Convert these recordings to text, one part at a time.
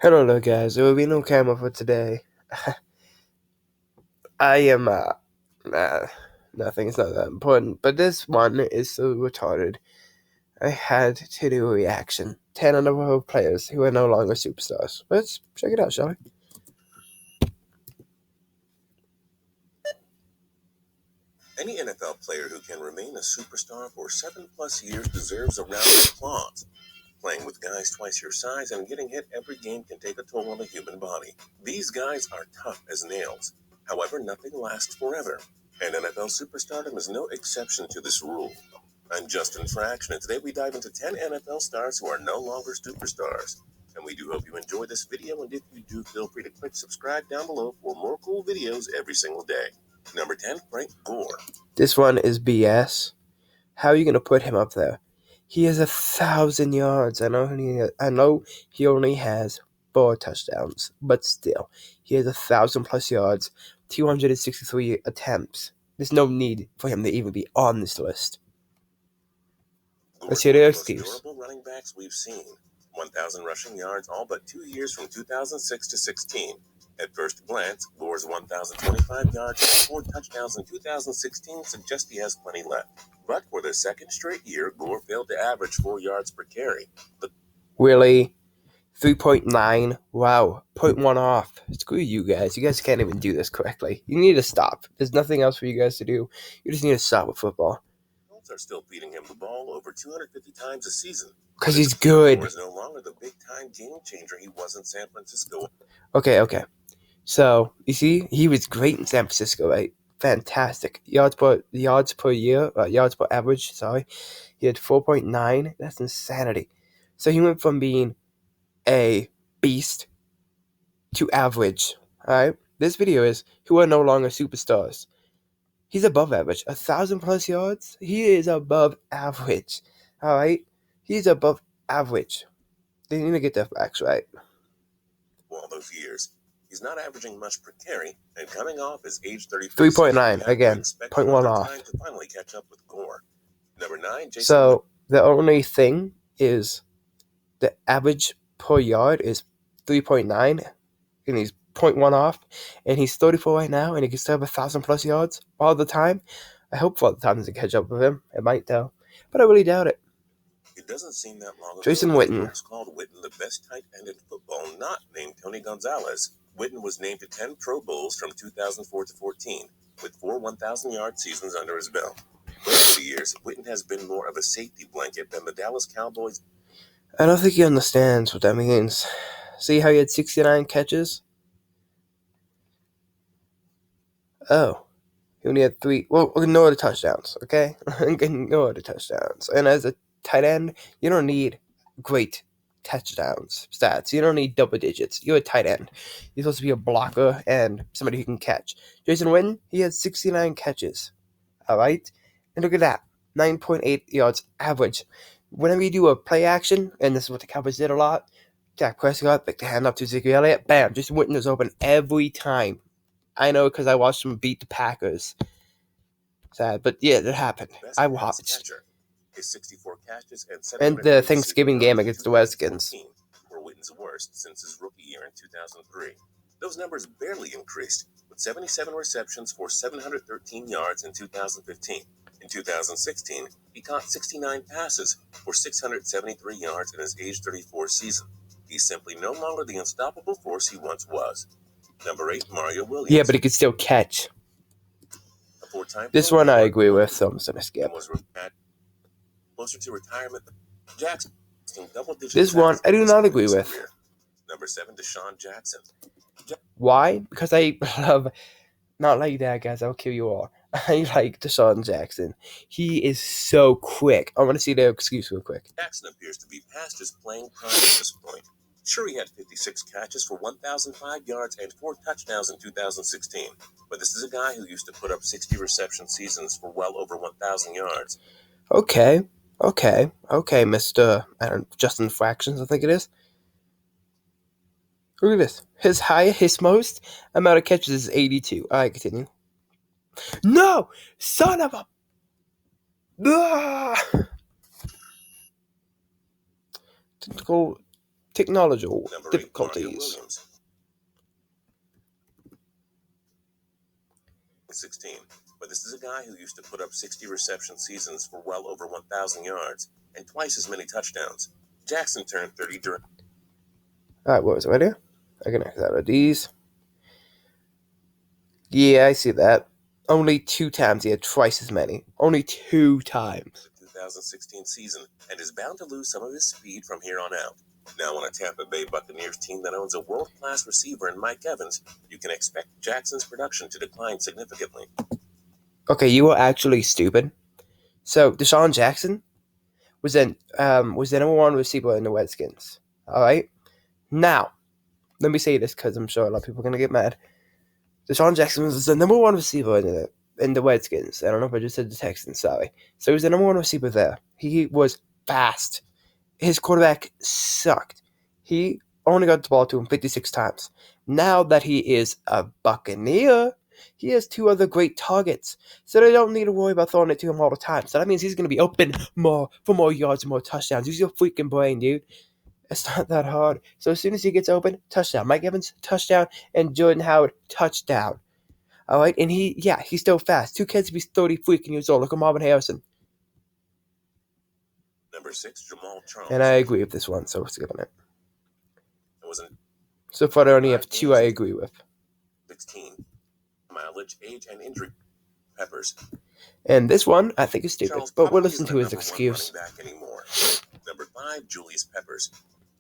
Hello there, guys. There will be no camera for today. I am, nothing. It's not that important. But this one is so retarded. I had to do a reaction. 10 NFL players who are no longer superstars. Let's check it out, shall we? Any NFL player who can remain a superstar for 7+ years deserves a round of applause. Playing with guys twice your size and getting hit every game can take a toll on the human body. These guys are tough as nails. However, nothing lasts forever, and NFL superstardom is no exception to this rule. I'm Justin Fraction, and today we dive into 10 NFL stars who are no longer superstars. And we do hope you enjoy this video, and if you do, feel free to click subscribe down below for more cool videos every single day. Number 10, Frank Gore. This one is BS. How are you going to put him up there? He has 1,000 yards. I know he only has 4 touchdowns, but still, he has 1,000+ yards, 263 attempts. There's no need for him to even be on this list. Let's hear their excuse. Most durable running backs we've seen. 1,000 rushing yards all but 2 years from 2006 to 16. At first glance, Gore's 1,025 yards and 4 touchdowns in 2016 suggest he has plenty left. But for the second straight year, Gore failed to average 4 yards per carry. Really? 3.9? Wow. 0.1 off. Screw you guys. You guys can't even do this correctly. You need to stop. There's nothing else for you guys to do. You just need to stop with football. Colts are still feeding him the ball over 250 times a season. Because he's good. Gore is no longer the big-time game changer he was in San Francisco. Okay. So, you see, he was great in San Francisco, right? Fantastic. Yards per average, sorry. He had 4.9. That's insanity. So he went from being a beast to average. Alright? This video is who are no longer superstars. He's above average. 1,000+ yards? He is above average. Alright? He's above average. They need to get their facts right. All those years. He's not averaging much per carry, and coming off his age 33. 3.9 again, 0.1 off. Time to finally catch up with Gore. Number 9, Jason. So the only thing is the average per yard is 3.9, and he's 0.1 off, and he's 34 right now, and he can still have 1,000+ yards all the time. I hope Father Time doesn't catch up with him. It might though, but I really doubt it. It doesn't seem that long ago. Jason Witten. Called Witten the best tight end in football, not named Tony Gonzalez. Witten was named to 10 Pro Bowls from 2004 to 14, with 4 1,000-yard seasons under his belt. But over the years, Witten has been more of a safety blanket than the Dallas Cowboys. I don't think he understands what that means. See how he had 69 catches? Oh. He only had 3. Well, ignore the touchdowns, okay? Ignore the touchdowns. And as a tight end, you don't need great touchdowns stats. You don't need double digits. You're a tight end. You're supposed to be a blocker and somebody who can catch. Jason Witten, he had 69 catches. Alright? And look at that. 9.8 yards average. Whenever you do a play action, and this is what the Cowboys did a lot, Dak Prescott picked the hand up to Ezekiel Elliott. Bam! Jason Witten is open every time. I know because I watched him beat the Packers. Sad, but yeah, that happened. I watched. His 64 catches and the Thanksgiving game against the Redskins were Witten's worst since his rookie year in 2003. Those numbers barely increased, with 77 receptions for 713 yards in 2015. In 2016, he caught 69 passes for 673 yards in his age 34 season. He's simply no longer the unstoppable force he once was. Number 8, Mario Williams. Yeah, but he could still catch. This one I agree with, so I'm just going to skip. Closer to retirement, Jackson. This one I do not agree with. Number 7, Deshaun Jackson. Why? Because I love, not like that, guys. I'll kill you all. I like Deshaun Jackson. He is so quick. I want to see their excuse real quick. Jackson appears to be past his playing prime at this point. Sure, he had 56 catches for 1,005 yards and 4 touchdowns in 2016, but this is a guy who used to put up 60 reception seasons for well over 1,000 yards. Okay, Mr. Justin Fractions, I think it is. Look at this. His most amount of catches is 82. Alright, continue. No! Son of a... technological Number 8, Mario difficulties. Williams. 16. But this is a guy who used to put up 60 reception seasons for well over 1,000 yards and twice as many touchdowns. Jackson turned 30 during. Alright, what was it right here? I can X out of these. Yeah, I see that. Only 2 times he had twice as many. Only 2 times. The 2016 season and is bound to lose some of his speed from here on out. Now on a Tampa Bay Buccaneers team that owns a world-class receiver in Mike Evans, you can expect Jackson's production to decline significantly. Okay, you were actually stupid. So, Deshaun Jackson was the number 1 receiver in the Redskins. Alright? Now, let me say this because I'm sure a lot of people are going to get mad. Deshaun Jackson was the number 1 receiver in the Redskins. I don't know if I just said the Texans, sorry. So, he was the number 1 receiver there. He was fast. His quarterback sucked. He only got the ball to him 56 times. Now that he is a Buccaneer, he has 2 other great targets. So they don't need to worry about throwing it to him all the time. So that means he's going to be open for more yards and more touchdowns. Use your freaking brain, dude. It's not that hard. So as soon as he gets open, touchdown. Mike Evans, touchdown. And Jordan Howard, touchdown. All right? And he's still fast. 2 kids to be 30 freaking years old. Look at Marvin Harrison. Number 6, Jamal Charles. And I agree with this one, so we're skipping it. So far, I only have 2 I agree with. 16. Mileage, age, and injury. Peppers. And this one, I think, is stupid, Charles but we'll probably listen isn't to a his number 1 excuse. running back anymore. Number 5, Julius Peppers.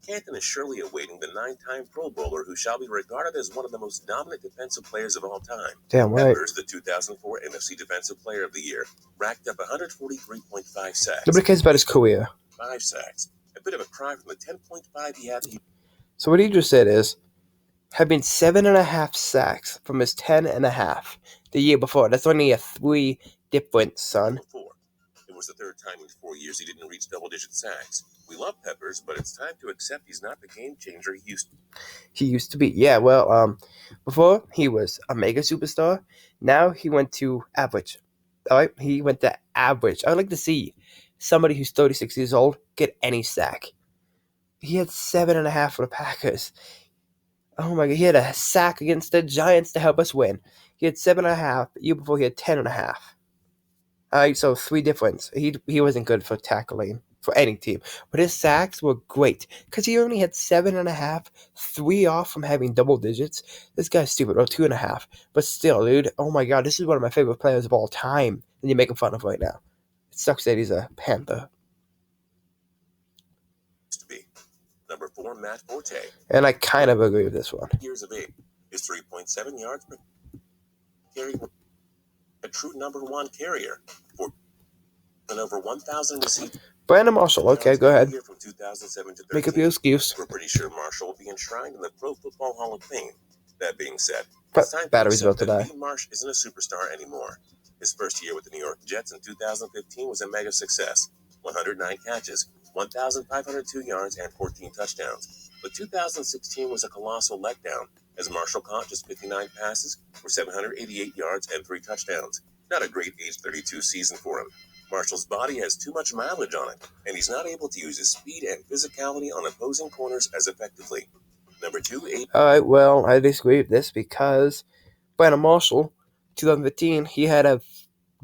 Canton is surely awaiting the 9-time Pro Bowler who shall be regarded as one of the most dominant defensive players of all time. Damn right. Peppers, the 2004 NFC Defensive Player of the Year, racked up 143.5 sacks. Nobody cares about his career. 5 sacks. A bit of a cry from the 10.5 he had. So what he just said is, had been 7.5 sacks from his 10.5 the year before. That's only a 3 difference, son. Before. It was the 3rd time in 4 years he didn't reach double-digit sacks. We love Peppers, but it's time to accept he's not the game changer he used to be. Yeah, well, before he was a mega superstar. Now he went to average. All right, he went to average. I'd like to see somebody who's 36 years old get any sack. He had 7.5 for the Packers. Oh my God, he had a sack against the Giants to help us win. He had 7.5. The year before he had 10.5. Alright, so 3 difference. He wasn't good for tackling for any team. But his sacks were great. Because he only had 7.5, 3 off from having double digits. This guy's stupid, or 2.5. But still, dude, oh my God, this is one of my favorite players of all time. And you're making fun of right now. It sucks that he's a Panther. to be. Number 4, Matt Forte. And I kind of agree with this one. Years of age. His 3.7 yards per carry. A true number 1 carrier. And over 1,000 received. Brandon Marshall, okay, go ahead. From 2007 to 13. Make up your excuse. We're pretty sure Marshall will be enshrined in the Pro Football Hall of Fame. That being said, Battery's about to die. Marsh isn't a superstar anymore. His first year with the New York Jets in 2015 was a mega success. 109 catches, 1,502 yards, and 14 touchdowns. But 2016 was a colossal letdown, as Marshall caught just 59 passes for 788 yards and 3 touchdowns. Not a great age 32 season for him. Marshall's body has too much mileage on it, and he's not able to use his speed and physicality on opposing corners as effectively. Number 2, 8. Alright, well, I disagree with this because Brandon Marshall, 2015, he had a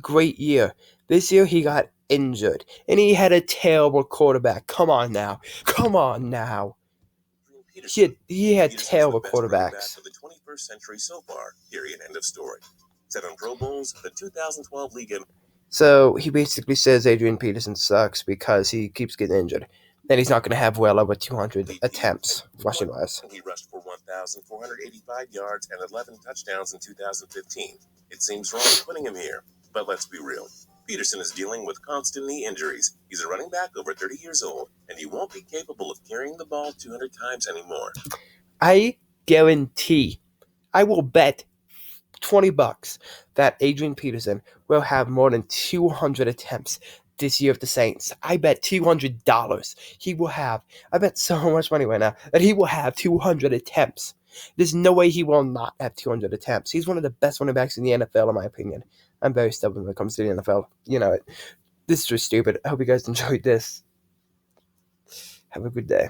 great year. This year, he got injured, and he had a terrible quarterback. Come on now. He had terrible quarterbacks. Of the 21st century so far, period, end of story. 7 Pro Bowls, the 2012 league. So he basically says Adrian Peterson sucks because he keeps getting injured. Then he's not going to have well over 200 attempts rushing-wise. He rushed for 1,485 yards and 11 touchdowns in 2015. It seems wrong putting him here, but let's be real. Peterson is dealing with constant knee injuries. He's a running back over 30 years old, and he won't be capable of carrying the ball 200 times anymore. I guarantee, I will bet $20 that Adrian Peterson will have more than 200 attempts this year of the Saints. I bet $200 he will have. I bet so much money right now that he will have 200 attempts. There's no way he will not have 200 attempts. He's one of the best running backs in the NFL, in my opinion. I'm very stubborn when it comes to the NFL. You know it. This is just stupid. I hope you guys enjoyed this. Have a good day.